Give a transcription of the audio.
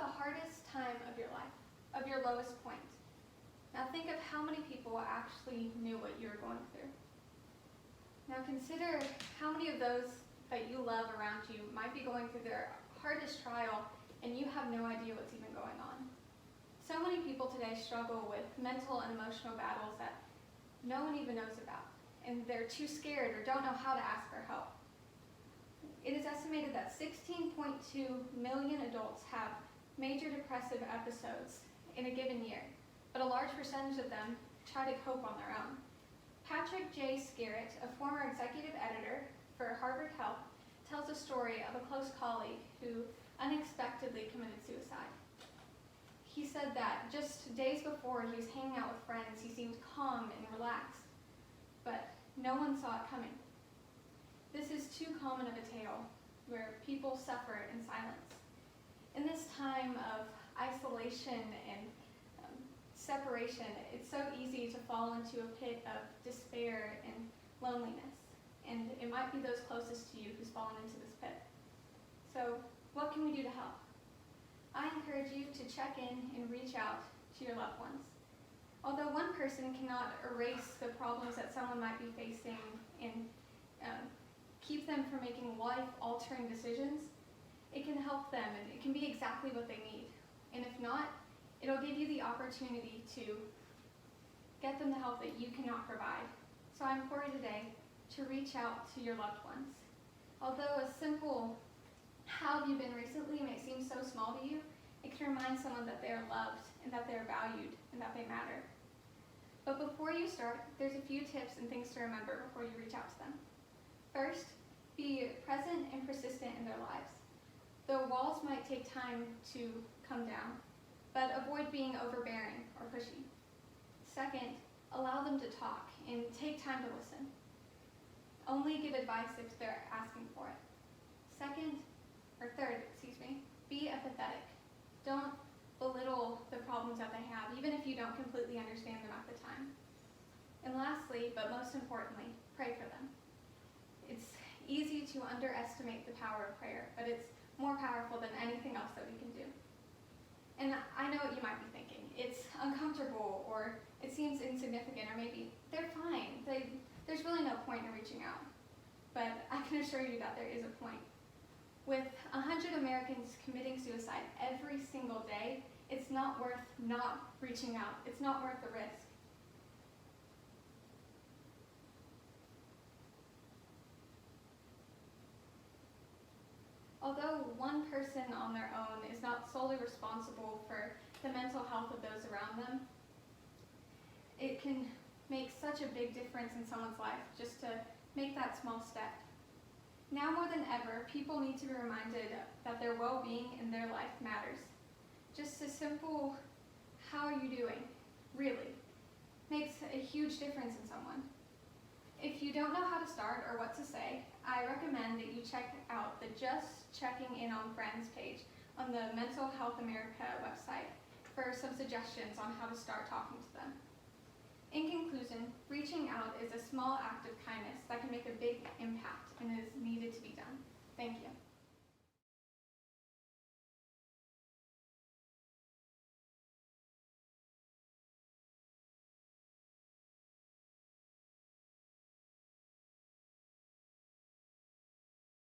the hardest time of your life, of your lowest point. Now think of how many people actually knew what you were going through. Now consider how many of those that you love around you might be going through their hardest trial and you have no idea what's even going on. So many people today struggle with mental and emotional battles that no one even knows about, and they're too scared or don't know how to ask for help. It is estimated that 16.2 million adults have major depressive episodes in a given year, but a large percentage of them try to cope on their own. J Skerritt, a former executive editor for Harvard Health, tells a story of a close colleague who unexpectedly committed suicide. He said that just days before he was hanging out with friends, he seemed calm and relaxed, but no one saw it coming. This is too common of a tale where people suffer in silence. In this time of isolation and separation, it's so easy to fall into a pit of despair and loneliness, and it might be those closest to you who's fallen into this pit. So what can we do to help? I encourage you to check in and reach out to your loved ones. Although one person cannot erase the problems that someone might be facing and keep them from making life-altering decisions, it can help them and it can be exactly what they need. And if not, it'll give you the opportunity to get them the help that you cannot provide. So I implore you today to reach out to your loved ones. Although a simple "how have you been recently" may seem so small to you, it can remind someone that they are loved and that they are valued and that they matter. But before you start, there's a few tips and things to remember before you reach out to them. First, be present and persistent in their lives. The walls might take time to come down, but avoid being overbearing or pushy. Second, allow them to talk and take time to listen. Only give advice if they're asking for it. Third, be empathetic. Don't belittle the problems that they have, even if you don't completely understand them at the time. And lastly, but most importantly, pray for them. It's easy to underestimate the power of prayer, but it's more powerful than anything else that we can do. And I know what you might be thinking. It's uncomfortable, or it seems insignificant, or maybe they're fine. There's really no point in reaching out. But I can assure you that there is a point. With 100 Americans committing suicide every single day, it's not worth not reaching out. It's not worth the risk. Although one person on their own is not solely responsible for the mental health of those around them, it can make such a big difference in someone's life just to make that small step. Now more than ever, people need to be reminded that their well-being in their life matters. Just a simple "how are you doing?" really makes a huge difference in someone. If you don't know how to start or what to say, I recommend that you check out the Just Checking In on Friends page on the Mental Health America website for some suggestions on how to start talking to them. In conclusion, reaching out is a small act of kindness that can make a big impact and is needed to be done. Thank you.